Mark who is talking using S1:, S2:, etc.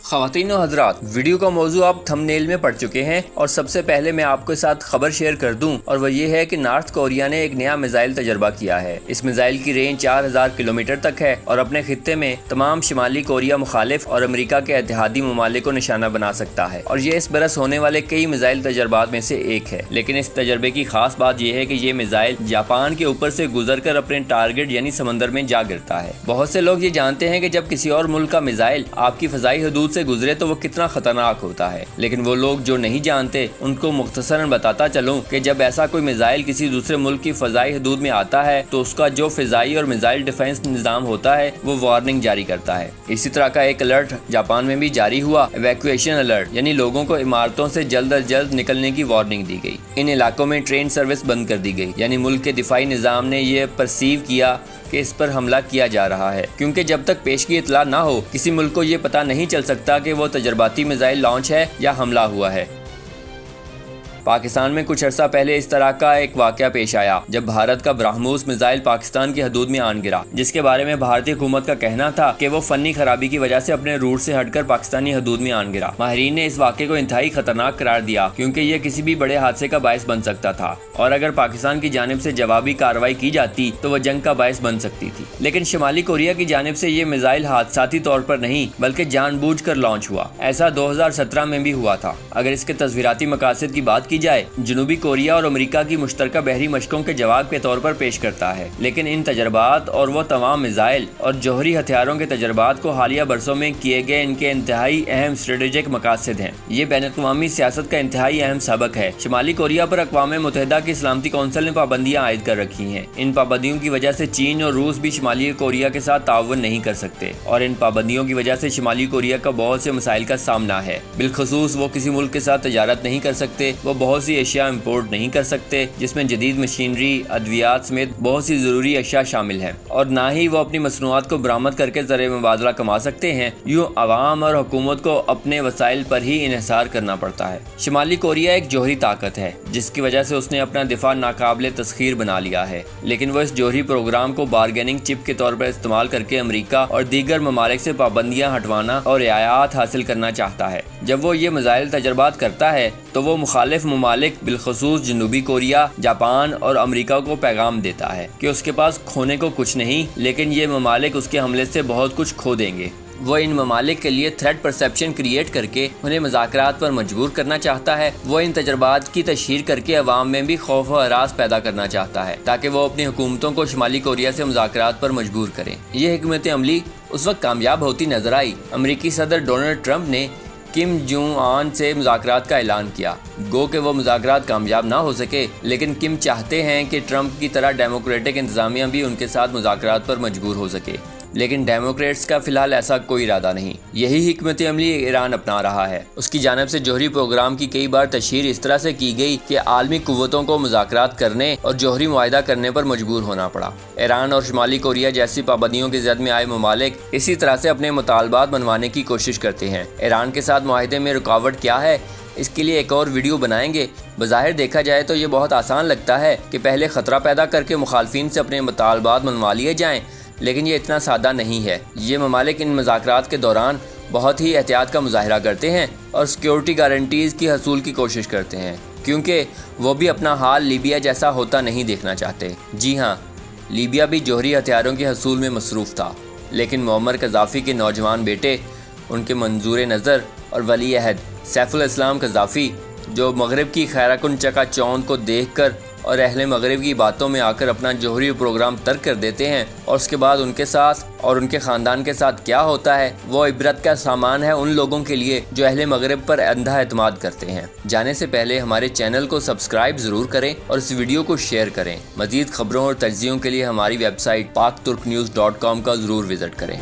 S1: خواتین و حضرات، ویڈیو کا موضوع آپ تھمبنیل میں پڑھ چکے ہیں اور سب سے پہلے میں آپ کے ساتھ خبر شیئر کر دوں اور وہ یہ ہے کہ نارتھ کوریا نے ایک نیا میزائل تجربہ کیا ہے۔ اس میزائل کی رینج 4000 کلومیٹر تک ہے اور اپنے خطے میں تمام شمالی کوریا مخالف اور امریکہ کے اتحادی ممالک کو نشانہ بنا سکتا ہے، اور یہ اس برس ہونے والے کئی میزائل تجربات میں سے ایک ہے۔ لیکن اس تجربے کی خاص بات یہ ہے کہ یہ میزائل جاپان کے اوپر سے گزر کر اپنے ٹارگٹ یعنی سمندر میں جا گرتا ہے۔ بہت سے لوگ یہ جانتے ہیں کہ جب کسی اور ملک کا میزائل آپ کی فضائی حدود سے گزرے تو وہ کتنا خطرناک ہوتا ہے، لیکن وہ لوگ جو نہیں جانتے ان کو مختصراً بتاتا چلوں کہ جب ایسا کوئی میزائل کسی دوسرے ملک کی فضائی حدود میں آتا ہے تو اس کا جو فضائی اور میزائل ڈیفنس نظام ہوتا ہے وہ وارننگ جاری کرتا ہے۔ اسی طرح کا ایک الرٹ جاپان میں بھی جاری ہوا، ایویکویشن الرٹ، یعنی لوگوں کو عمارتوں سے جلد از جلد نکلنے کی وارننگ دی گئی۔ ان علاقوں میں ٹرین سروس بند کر دی گئی، یعنی ملک کے دفاعی نظام نے یہ پرسیو کیا کہ اس پر حملہ کیا جا رہا ہے، کیونکہ جب تک پیشگی اطلاع نہ ہو کسی ملک کو یہ پتہ نہیں چل سکتا کہ وہ تجرباتی میزائل لانچ ہے یا حملہ ہوا ہے۔ پاکستان میں کچھ عرصہ پہلے اس طرح کا ایک واقعہ پیش آیا جب بھارت کا برہموس میزائل پاکستان کی حدود میں آن گرا، جس کے بارے میں بھارتی حکومت کا کہنا تھا کہ وہ فنی خرابی کی وجہ سے اپنے روٹ سے ہٹ کر پاکستانی حدود میں آن گرا۔ ماہرین نے اس واقعے کو انتہائی خطرناک قرار دیا کیونکہ یہ کسی بھی بڑے حادثے کا باعث بن سکتا تھا، اور اگر پاکستان کی جانب سے جوابی کارروائی کی جاتی تو وہ جنگ کا باعث بن سکتی تھی۔ لیکن شمالی کوریا کی جانب سے یہ میزائل حادثاتی طور پر نہیں بلکہ جان بوجھ کر لانچ ہوا۔ ایسا 2017 میں بھی ہوا تھا۔ اگر اس کے تصویراتی مقاصد کی بات کی جائے، جنوبی کوریا اور امریکہ کی مشترکہ بحری مشقوں کے جواب کے طور پر پیش کرتا ہے، لیکن ان تجربات اور وہ تمام میزائل اور جوہری ہتھیاروں کے تجربات کو حالیہ برسوں میں کیے گئے ان کے انتہائی اہم اسٹریٹجک مقاصد ہیں۔ یہ بین الاقوامی سیاست کا انتہائی اہم سبق ہے۔ شمالی کوریا پر اقوام متحدہ کی سلامتی کونسل نے پابندیاں عائد کر رکھی ہیں۔ ان پابندیوں کی وجہ سے چین اور روس بھی شمالی کوریا کے ساتھ تعاون نہیں کر سکتے، اور ان پابندیوں کی وجہ سے شمالی کوریا کا بہت سے مسائل کا سامنا ہے۔ بالخصوص وہ کسی ملک کے ساتھ تجارت نہیں کر سکتے، وہ بہت سی اشیاء امپورٹ نہیں کر سکتے جس میں جدید مشینری، ادویات سمیت بہت سی ضروری اشیاء شامل ہیں، اور نہ ہی وہ اپنی مصنوعات کو برآمد کر کے زر مبادلہ کما سکتے ہیں۔ یوں عوام اور حکومت کو اپنے وسائل پر ہی انحصار کرنا پڑتا ہے۔ شمالی کوریا ایک جوہری طاقت ہے جس کی وجہ سے اس نے اپنا دفاع ناقابل تسخیر بنا لیا ہے، لیکن وہ اس جوہری پروگرام کو بارگیننگ چپ کے طور پر استعمال کر کے امریکہ اور دیگر ممالک سے پابندیاں ہٹوانا اور رعایات حاصل کرنا چاہتا ہے۔ جب وہ یہ میزائل تجربات کرتا ہے تو وہ مخالف ممالک بالخصوص جنوبی کوریا، جاپان اور امریکہ کو پیغام دیتا ہے کہ اس کے پاس کھونے کو کچھ نہیں، لیکن یہ ممالک اس کے حملے سے بہت کچھ کھو دیں گے۔ وہ ان ممالک کے لیے تھریٹ پرسیپشن کریٹ کر کے انہیں مذاکرات پر مجبور کرنا چاہتا ہے۔ وہ ان تجربات کی تشہیر کر کے عوام میں بھی خوف و ہراس پیدا کرنا چاہتا ہے تاکہ وہ اپنی حکومتوں کو شمالی کوریا سے مذاکرات پر مجبور کریں۔ یہ حکمت عملی اس وقت کامیاب ہوتی نظر آئی امریکی صدر ڈونلڈ ٹرمپ نے کم جونگ آن سے مذاکرات کا اعلان کیا۔ گو کہ وہ مذاکرات کامیاب نہ ہو سکے، لیکن کم چاہتے ہیں کہ ٹرمپ کی طرح ڈیموکریٹک انتظامیہ بھی ان کے ساتھ مذاکرات پر مجبور ہو سکے، لیکن ڈیموکریٹس کا فی الحال ایسا کوئی ارادہ نہیں۔ یہی حکمت عملی ایران اپنا رہا ہے۔ اس کی جانب سے جوہری پروگرام کی کئی بار تشہیر اس طرح سے کی گئی کہ عالمی قوتوں کو مذاکرات کرنے اور جوہری معاہدہ کرنے پر مجبور ہونا پڑا۔ ایران اور شمالی کوریا جیسی پابندیوں کی زد میں آئے ممالک اسی طرح سے اپنے مطالبات منوانے کی کوشش کرتے ہیں۔ ایران کے ساتھ معاہدے میں رکاوٹ کیا ہے، اس کے لیے ایک اور ویڈیو بنائیں گے۔ بظاہر دیکھا جائے تو یہ بہت آسان لگتا ہے کہ پہلے خطرہ پیدا کر کے مخالفین سے اپنے مطالبات منوا لیے جائیں، لیکن یہ اتنا سادہ نہیں ہے۔ یہ ممالک ان مذاکرات کے دوران بہت ہی احتیاط کا مظاہرہ کرتے ہیں اور سیکیورٹی گارنٹیز کی حصول کی کوشش کرتے ہیں، کیونکہ وہ بھی اپنا حال لیبیا جیسا ہوتا نہیں دیکھنا چاہتے۔ جی ہاں، لیبیا بھی جوہری ہتھیاروں کے حصول میں مصروف تھا، لیکن معمر قذافی کے نوجوان بیٹے، ان کے منظور نظر اور ولی عہد سیف الاسلام قذافی، جو مغرب کی خیرہ کن چکا چوند کو دیکھ کر اور اہل مغرب کی باتوں میں آ کر اپنا جوہری پروگرام ترک کر دیتے ہیں، اور اس کے بعد ان کے ساتھ اور ان کے خاندان کے ساتھ کیا ہوتا ہے وہ عبرت کا سامان ہے ان لوگوں کے لیے جو اہل مغرب پر اندھا اعتماد کرتے ہیں۔ جانے سے پہلے ہمارے چینل کو سبسکرائب ضرور کریں اور اس ویڈیو کو شیئر کریں۔ مزید خبروں اور تجزیوں کے لیے ہماری ویب سائٹ pakturknews.com کا ضرور وزٹ کریں۔